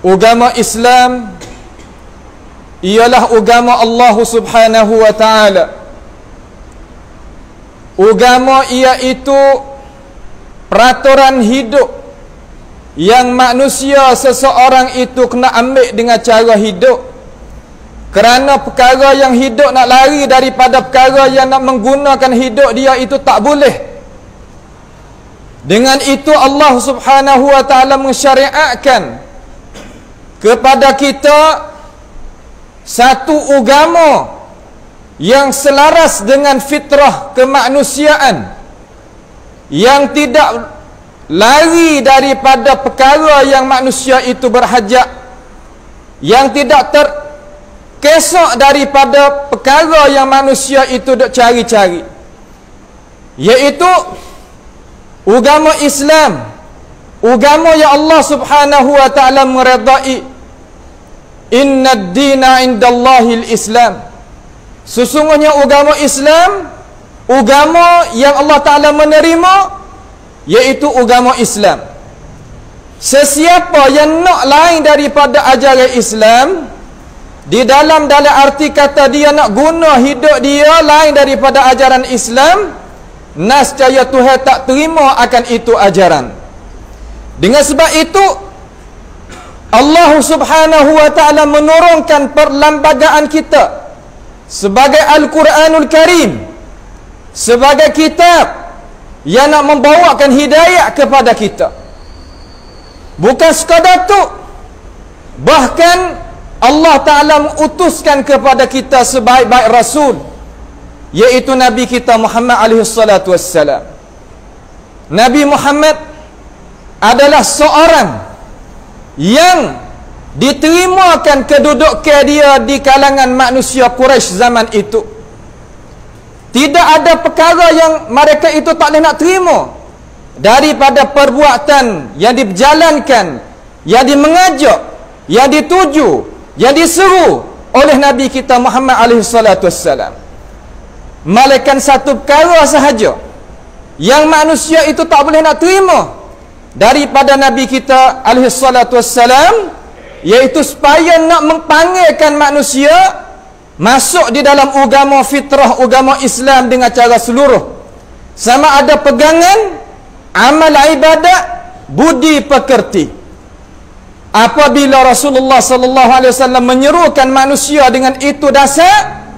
Agama Islam ialah agama Allah Subhanahu wa taala. Agama iaitu peraturan hidup yang manusia seseorang itu kena ambil dengan cara hidup. Kerana perkara yang hidup nak lari daripada perkara yang nak menggunakan hidup dia itu tak boleh. Dengan itu Allah Subhanahu wa taala mensyariatkan kepada kita satu agama yang selaras dengan fitrah kemanusiaan, yang tidak lari daripada perkara yang manusia itu berhajat, yang tidak terkesak daripada perkara yang manusia itu dok cari-cari, iaitu agama Islam, agama yang Allah Subhanahu wa taala meredai. Inna ad-dina indallahil Islam. Sesungguhnya agama Islam, agama yang Allah Ta'ala menerima, iaitu agama Islam. Sesiapa yang nak lain daripada ajaran Islam, di dalam arti kata dia nak guna hidup dia lain daripada ajaran Islam, nescaya Tuhan tak terima akan itu ajaran. Dengan sebab itu Allah Subhanahu wa taala menurunkan perlembagaan kita sebagai Al-Quranul Karim, sebagai kitab yang nak membawakan hidayah kepada kita. Bukan sekadar tu, bahkan Allah Ta'ala mengutuskan kepada kita sebaik-baik Rasul, iaitu Nabi kita Muhammad alaihi salatu wassalam. Nabi Muhammad adalah seorang yang diterimakan kedudukan dia di kalangan manusia Quraisy zaman itu. Tidak ada perkara yang mereka itu tak boleh nak terima daripada perbuatan yang dijalankan, yang dimengajak, yang dituju, yang diseru oleh Nabi kita Muhammad alaihi salatu wassalam. Malaikat satu perkara sahaja yang manusia itu tak boleh nak terima daripada Nabi kita alaihi salatu wassalam, iaitu supaya nak mempanggilkan manusia masuk di dalam agama fitrah, agama Islam dengan cara seluruh, sama ada pegangan, amal ibadat, budi pekerti. Apabila Rasulullah sallallahu alaihi wasallam menyerukan manusia dengan itu dasar,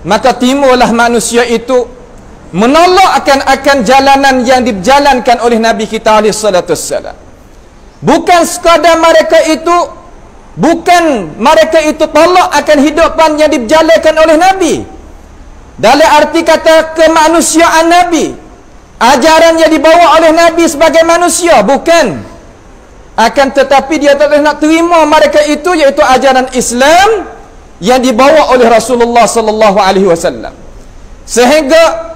maka timbullah manusia itu menolak akan jalanan yang dijalankan oleh Nabi kita alaihi salatu wassalam. Bukan sekadar mereka itu tolak akan hidupan yang dijalankan oleh Nabi dalam arti kata kemanusiaan Nabi, ajaran yang dibawa oleh Nabi sebagai manusia, bukan. Akan tetapi dia tak boleh nak terima mereka itu, iaitu ajaran Islam yang dibawa oleh Rasulullah sallallahu alaihi wasallam. Sehingga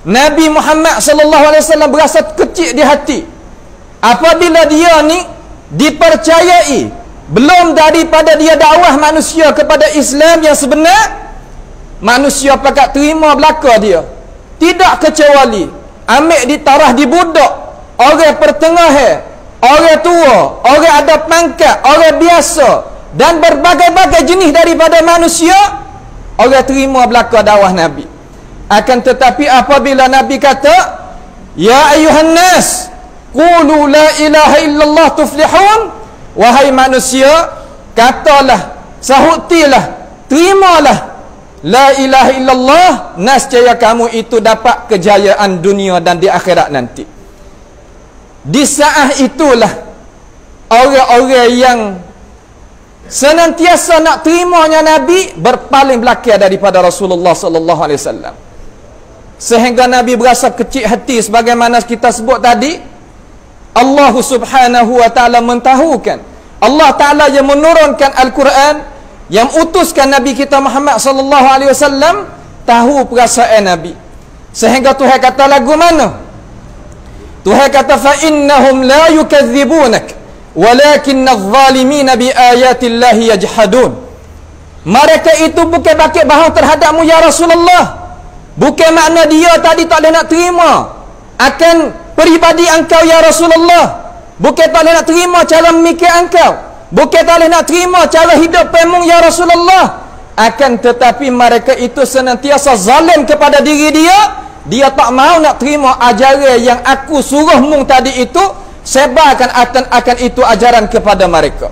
Nabi Muhammad sallallahu alaihi wasallam berasa kecil di hati apabila dia ni dipercayai belum daripada dia dakwah manusia kepada Islam yang sebenar, manusia pakat terima belaka dia, tidak kecuali ambil ditarah di budak, orang pertengahan, orang tua, orang ada pangkat, orang biasa, dan berbagai-bagai jenis daripada manusia, orang terima belaka dakwah Nabi. Akan tetapi apabila Nabi kata, ya ayuhan nas, qulu la ilaha illallah tuflihun, wahai manusia, katalah, sahutilah, terimalah la ilaha illallah, nescaya kamu itu dapat kejayaan dunia dan di akhirat nanti. Di saat itulah orang-orang yang senantiasa nak terimanya Nabi berpaling belakang daripada Rasulullah sallallahu alaihi wasallam, sehingga Nabi berasa kecil hati. Sebagaimana kita sebut tadi, Allah Subhanahu wa taala mentahukan, Allah Taala yang menurunkan Al-Quran, yang utuskan Nabi kita Muhammad sallallahu alaihi wasallam, tahu perasaan Nabi. Sehingga Tuhan kata lagu mana? Tuhan kata fa innahum la yukadzibunak walakinnadh zalimina bi ayatillahi yajhadun. Mereka itu bukan bakit bahawa terhadapmu ya Rasulullah, bukan makna dia tadi tak boleh nak terima akan peribadi engkau ya Rasulullah, bukan tak boleh nak terima cara memikir engkau, bukan tak boleh nak terima cara hidup pemung ya Rasulullah. Akan tetapi mereka itu senantiasa zalim kepada diri dia. Dia tak mau nak terima ajaran yang aku suruh mung tadi itu, sebarkan akan itu ajaran kepada mereka.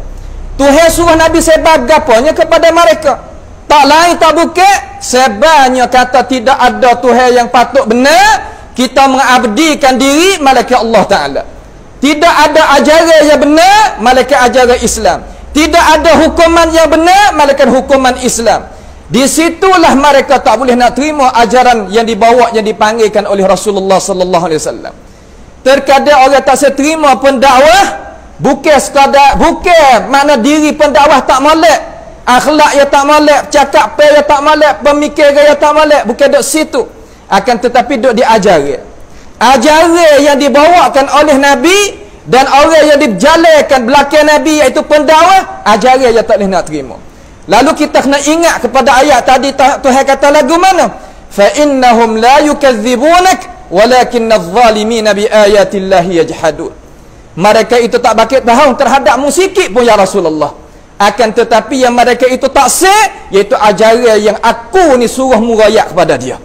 Tuhan suruh Nabi sebar gapanya kepada mereka. Tak lain tak bukan, sebarnya kata tidak ada Tuhan yang patut benar, kita mengabdikan diri malaikat Allah Ta'ala. Tidak ada ajaran yang benar, malaikat ajaran Islam. Tidak ada hukuman yang benar, malaikat hukuman Islam. Di situlah mereka tak boleh nak terima ajaran yang dibawa, yang dipanggilkan oleh Rasulullah sallallahu alaihi wasallam. Terkadang orang tak seterima pendakwah, bukan sekadar, bukan makna diri pendakwah tak molek, akhlak yang tak molek, cakap pe yang tak molek, pemikiran yang tak molek, bukan duk situ. Akan tetapi duk diajari. Ajaran yang dibawakan oleh Nabi dan orang yang dijalankan belakang Nabi, iaitu pendakwah, ajaran yang tak boleh nak terima. Lalu kita kena ingat kepada ayat tadi, Tuhan kata lagu mana? Fa innahum la yukadzibunak walakinna adh-dhalimina bi ayatillahi yajhadun. Mereka itu tak bakit tahu terhadap musikit pun ya Rasulullah. Akan tetapi yang mereka itu tak sah, iaitu ajaran yang aku ni suruh murayak kepada dia.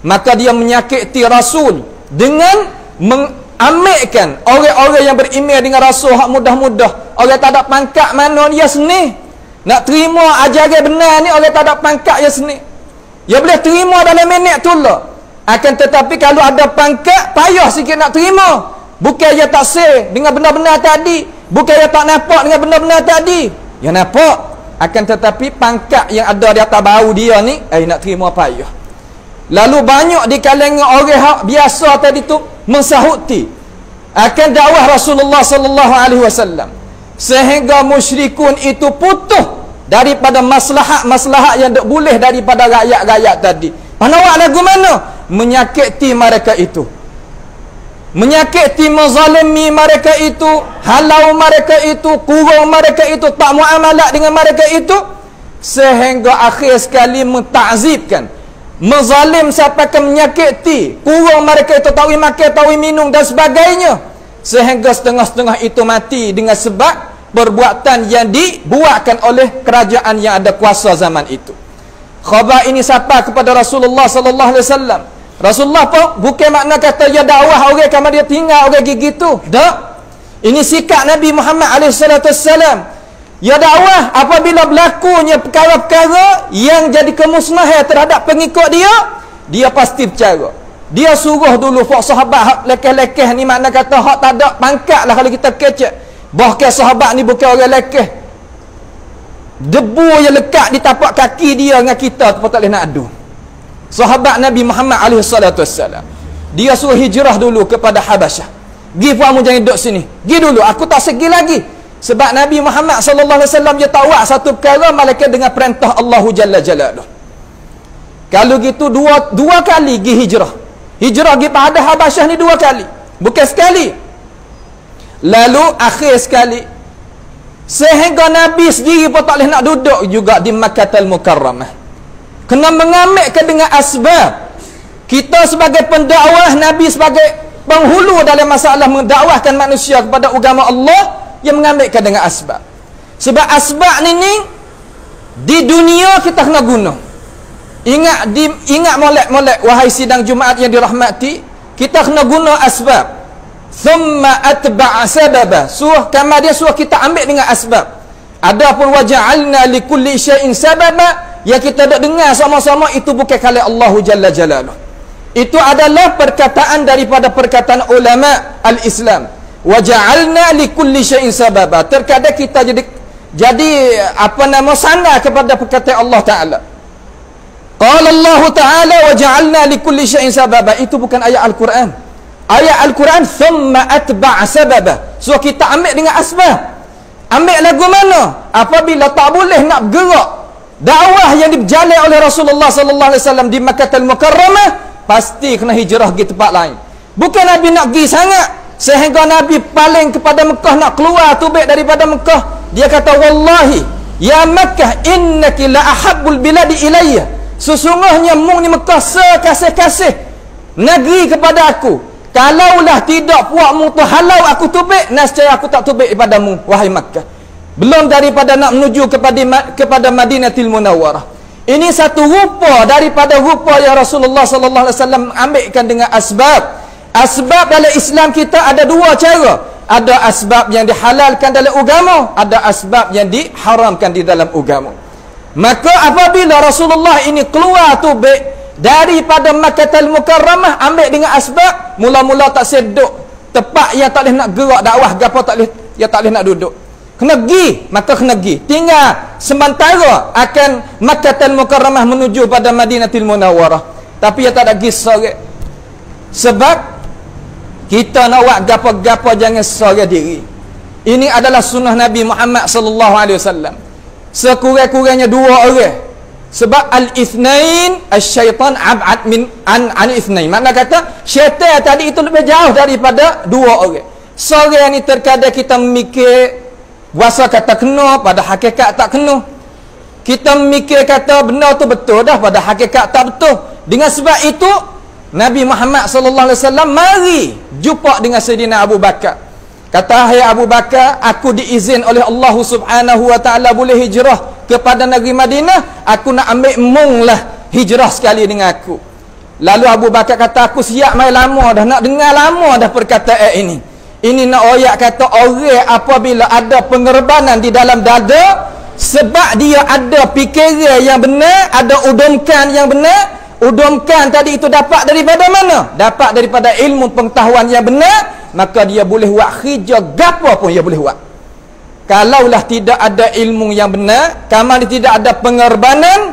Maka dia menyakiti Rasul dengan mengamikkan orang-orang yang beriman dengan Rasul hak mudah-mudah. Orang tak ada pangkat mana dia seni. Nak terima ajaran benar ni orang tak ada pangkat ya seni. Ya boleh terima dalam minit tu lah. Akan tetapi kalau ada pangkat, payah sikit nak terima. Bukan dia tak sah dengan benar-benar tadi, bukan dia tak nampak dengan benar-benar tadi. Ya nampak. Akan tetapi pangkat yang ada di atas bau dia ni, nak terima payah. Lalu banyak di kalangan orang biasa tadi tu mensahuti akan dakwah Rasulullah sallallahu alaihi wasallam, sehingga musyrikun itu putus daripada maslahat-maslahat yang tak boleh daripada rakyat-rakyat tadi. Mana awak lagu mana? Menyakiti mereka itu, menyakiti, menzalimi mereka itu, halau mereka itu, kurung mereka itu, tak muamalat dengan mereka itu, sehingga akhir sekali mentakzibkan, menzalim sampai ke menyakiti, kurung mereka itu, tak boleh makan, tak boleh minum dan sebagainya, sehingga setengah-setengah itu mati dengan sebab perbuatan yang dibuatkan oleh kerajaan yang ada kuasa zaman itu. Khabar ini siapa kepada Rasulullah sallallahu alaihi wasallam. Rasulullah pun bukan makna kata ya dakwah orang kama dia tinggal orang gigi tu. Tak. Ini sikap Nabi Muhammad alaihi salatu wasallam. Ya dakwah apabila berlakunya perkara-perkara yang jadi kemusnahan terhadap pengikut dia, dia pasti bercara. Dia suruh dulu pak sahabat hak lekeh-lekeh ni, makna kata hak tak ada pangkat lah kalau kita kecek. Bahkan sahabat ni bukan orang lekeh. Debu yang lekat di tapak kaki dia dengan kita tu tak boleh nak adu. Sahabat Nabi Muhammad alaihi salatu wassalam, dia suruh hijrah dulu kepada Habasyah. Gi puakmu jangan duduk sini. Gi dulu, aku tak segi lagi. Sebab Nabi Muhammad sallallahu alaihi wasallam dia tahu satu perkara malaikat dengan perintah Allah Jalla Jalaluh. Kalau gitu dua kali gi hijrah. Hijrah gi pada Habasyah ni 2 kali, bukan sekali. Lalu akhir sekali, sehingga Nabi sendiri pun tak boleh nak duduk juga di Makkahul Mukarramah. Kena mengambilkan dengan asbab. Kita sebagai pendakwah, Nabi sebagai penghulu dalam masalah mendakwahkan manusia kepada agama Allah, yang mengambilkan dengan asbab. Sebab asbab ni di dunia kita kena guna. Ingat molek-molek wahai sidang Jumaat yang dirahmati, kita kena guna asbab. Thumma atba'a sababa. Surah kamar dia surah kita ambil dengan asbab. Adapun waja'alna likulli syai'in sababa, yang kita dah dengar sama-sama itu bukan kali Allah Jalla Jalaluh. Itu adalah perkataan daripada perkataan ulama al-Islam. Waja'alna likulli syai'in sababa. Terkadang kita jadi sana kepada perkataan Allah Ta'ala. Qala Allah Ta'ala waja'alna likulli syai'in sababa. Itu bukan ayat Al-Quran. Ayat Al-Quran thumma atba'a sababa. So kita ambil dengan asbab. Ambil lagu mana? Apabila tak boleh nak bergerak dakwah yang diberjalan oleh Rasulullah sallallahu alaihi wasallam di Makkahul Mukarramah, pasti kena hijrah pergi tempat lain. Bukan Nabi nak pergi sangat sehingga Nabi paling kepada Mekah, nak keluar tubik daripada Mekah. Dia kata, wallahi ya Makkah innaki la ahabbul biladi ilayya. Sesungguhnya mung ni Mekah sekasih-kasih negeri kepada aku. Kalaulah tidak puakmu tu halau aku tubik, nescaya aku tak tubik daripada mu, wahai Makkah. belum daripada nak menuju kepada Madinatul Munawwarah. Ini satu rupa daripada rupa yang Rasulullah sallallahu alaihi wasallam ambilkan dengan asbab. Asbab dalam Islam kita ada dua cara. Ada asbab yang dihalalkan dalam agama, ada asbab yang diharamkan di dalam agama. Maka apabila Rasulullah ini keluar tu daripada Makkahul Mukarramah, ambil dengan asbab, mula-mula tak seduk tepat yang tak boleh nak gerak dakwah gapo, tak boleh, dia tak boleh nak duduk, kena pergi, maka kena pergi, tinggal sementara akan Makkahul Mukarramah menuju pada Madinatul Munawwarah. Tapi dia tak ada pergi sorang, sebab kita nak buat gapo-gapo jangan sorang diri. Ini adalah sunnah Nabi Muhammad sallallahu alaihi wasallam. Sekurang-kurangnya dua orang. Sebab al-ithnain asy-syaitan ab'ad min an-ithnain. Makna kata syaitan tadi itu lebih jauh daripada dua orang. Seorang ni terkadang kita memikir kuasa kata kena, pada hakikat tak kena. Kita memikir kata benda tu betul dah, pada hakikat tak betul. Dengan sebab itu Nabi Muhammad sallallahu alaihi wasallam mari jumpa dengan Sayyidina Abu Bakar. Kata, "Hai Abu Bakar, aku diizin oleh Allah Subhanahu wa taala boleh hijrah kepada negeri Madinah. Aku nak ambil munglah hijrah sekali dengan aku." Lalu Abu Bakar kata, "Aku siap mai lama dah, nak dengar lama dah perkataan ini." Ini nak oyak kata orang apabila ada pengorbanan di dalam dada sebab dia ada fikiran yang benar, ada udumkan yang benar. Udumkan tadi itu dapat daripada mana? Dapat daripada ilmu pengetahuan yang benar, maka dia boleh buat hijrah gapo pun dia boleh buat. Kalaulah tidak ada ilmu yang benar, kalau tidak ada pengorbanan,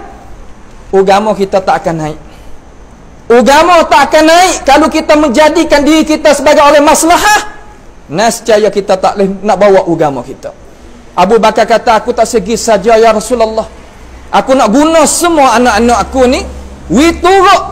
agama kita tak akan naik. Agama tak akan naik kalau kita menjadikan diri kita sebagai orang maslahah. Nescaya kita tak boleh nak bawa agama kita. Abu Bakar kata, "Aku tak segi saja ya Rasulullah. Aku nak guna semua anak-anak aku ni, turut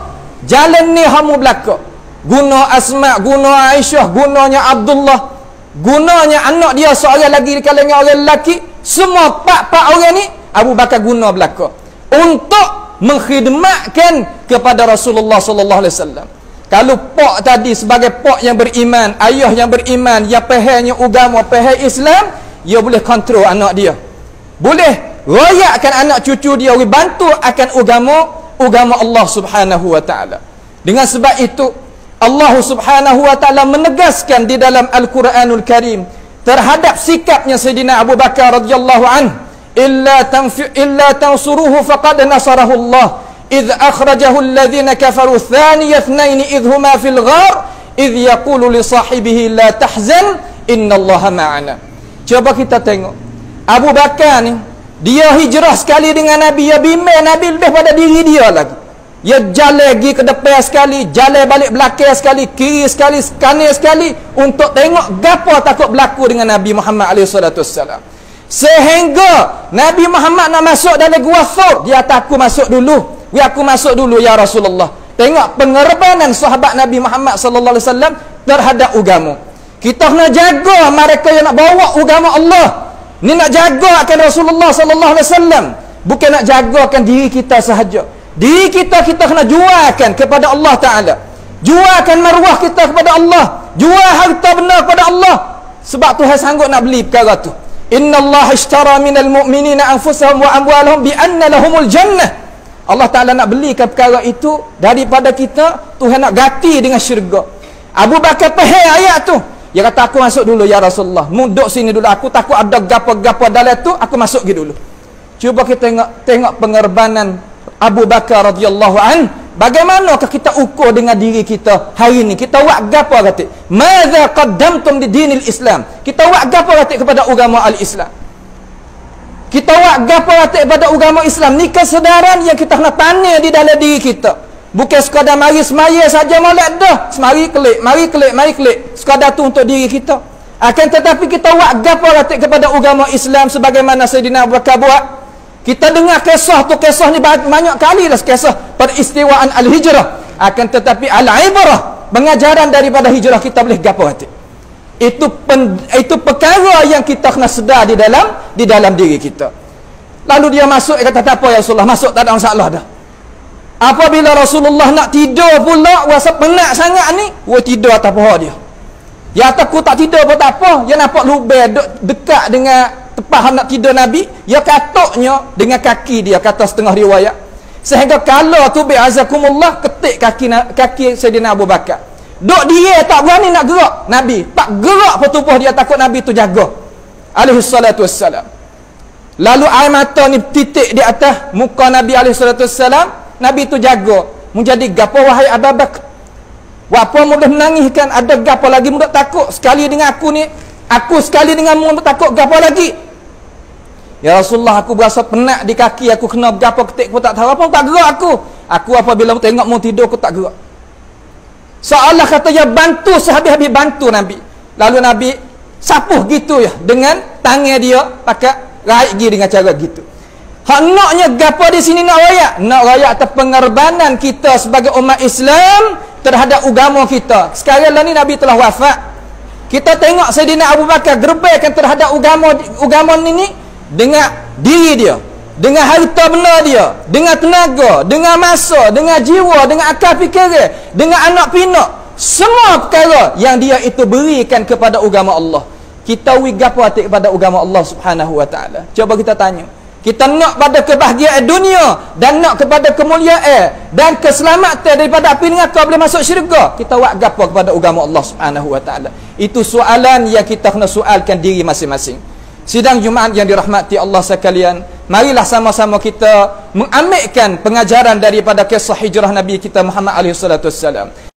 jalan ni hamu belaka. Guna Asma, guna Aisyah, gunanya Abdullah, gunanya anak dia seorang lagi di kalangan orang lelaki, semua pak-pak orang ni Abu Bakar guna belaka untuk mengkhidmatkan kepada Rasulullah sallallahu alaihi wasallam." Kalau pak tadi sebagai pak yang beriman, ayah yang beriman, yang fahamnya agama, faham Islam, dia boleh kontrol anak dia, boleh royakkan anak cucu dia, boleh bantu akan agama Allah Subhanahu wa taala. Dengan sebab itu Allah Subhanahu wa taala menegaskan di dalam Al-Quranul Karim terhadap sikapnya Sayyidina Abu Bakar radhiyallahu anhu, illa tansuruhu faqad nasarahu Allah idh akhrajahu alladhina kafaru thaniya ithnain idh huma fil ghar idh yaqulu li sahibihi la tahzan innallaha ma'ana. Cuba kita tengok Abu Bakar ni, dia hijrah sekali dengan Nabi, dia bimbing Nabi lebih pada diri dia lagi. Dia jalan pergi ke depan sekali, jalan balik belakang sekali, kiri sekali, kanan sekali, untuk tengok gapo takut berlaku dengan Nabi Muhammad SAW. Sehingga Nabi Muhammad nak masuk dalam gua Thur, dia kata, "Aku masuk dulu. Aku masuk dulu ya Rasulullah." Tengok pengorbanan sahabat Nabi Muhammad SAW terhadap agama. Kita kena jaga mereka yang nak bawa agama Allah. Ni nak jaga akan Rasulullah sallallahu alaihi wasallam, bukan nak jagakan diri kita sahaja. Diri kita kena jualkan kepada Allah Taala. Jualkan maruah kita kepada Allah, jual harta benda kepada Allah. Sebab Tuhan sanggup nak beli perkara tu. Innallaha ishtara minal mu'minina anfusahum wa amwalahum bi anna lahumul jannah. Allah Taala nak belikan perkara itu daripada kita. Tuhan nak ganti dengan syurga. Abu Bakar faham ayat tu. Dia kata, "Aku masuk dulu ya Rasulullah. Duduk sini dulu. Aku takut ada gapo-gapo dalam tu. Aku masuk pergi dulu." Cuba kita tengok pengorbanan Abu Bakar radhiyallahu an. Bagaimanakah kita ukur dengan diri kita hari ni? Kita buat gapo kata? Madza qaddamtum di dinil Islam? Kita buat gapo kata kepada agama al-Islam? Kita buat gapo kata kepada agama Islam? Ni kesedaran yang kita nak tanya di dalam diri kita. Bukan sekadar mari semaya saja molek dah. Semari klik, mari klik. Sekadar tu untuk diri kita. Akan tetapi kita buat gapo kata kepada agama Islam sebagaimana Sayyidina Abu Bakar buat. Kita dengar kisah tu, kisah ni banyak kali dah, kisah peristiwaan al-hijrah. Akan tetapi al-ibrah, pengajaran daripada hijrah kita boleh gapo kata. Itu perkara yang kita kena sedar di dalam diri kita. Lalu dia masuk, dia kata, "Tak apa ya Rasulullah, masuk tak ada masalah dah." Apabila Rasulullah nak tidur pula, rasa penat sangat ni, tidur atas paha dia. Ya, aku tak tidur pun tak apa. Dia nampak lubang dekat dengan tepah nak tidur Nabi, dia katuknya dengan kaki dia, kata setengah riwayat. Sehingga kalau tu bi'azakumullah ketik kaki Sayyidina Abu Bakar. Duk dia tak berani nak gerak Nabi. Tak gerak pun tubuh dia, takut Nabi tu jaga. Alaihi salatu wassalam. Lalu air mata ni titik di atas muka Nabi alaihi salatu wassalam. Nabi tu jaga. Menjadi gapo wahai Abu Bakar? Apa mudah menangiskan, ada gapo lagi mudah takut? Sekali dengan aku ni, aku sekali dengan mu takut, gapo lagi? Ya Rasulullah, aku berasa penat di kaki, aku kena gapo ketik pun tak tahu, apa tak gerak aku. Aku apabila tengok mu tidur, aku tak gerak. Seolah kata dia bantu, sehabis-habis bantu Nabi. Lalu Nabi sapuh gitu ya, dengan tangan dia, pakai raih gigi dengan cara gitu. Hak naknya gapo di sini nak rayak? Nak rayak atas pengorbanan kita sebagai umat Islam terhadap agama kita. Sekarang lah ni Nabi telah wafat. Kita tengok Sayyidina Abu Bakar gerbaikan terhadap agama ni dengan diri dia, dengan harta benda dia, dengan tenaga, dengan masa, dengan jiwa, dengan akal fikiran, dengan anak pinak, semua perkara yang dia itu berikan kepada agama Allah. Kita wigapo hati kepada agama Allah Subhanahu wa taala. Cuba kita tanya. Kita nak pada kebahagiaan dunia dan nak kepada kemuliaan dan keselamatan daripada api neraka boleh masuk syurga. Kita buat gapo kepada agama Allah Subhanahu wa taala? Itu soalan yang kita kena soalkan diri masing-masing. Sidang Jumaat yang dirahmati Allah sekalian, marilah sama-sama kita mengambilkan pengajaran daripada kisah hijrah Nabi kita Muhammad alaihi salatu wassalam.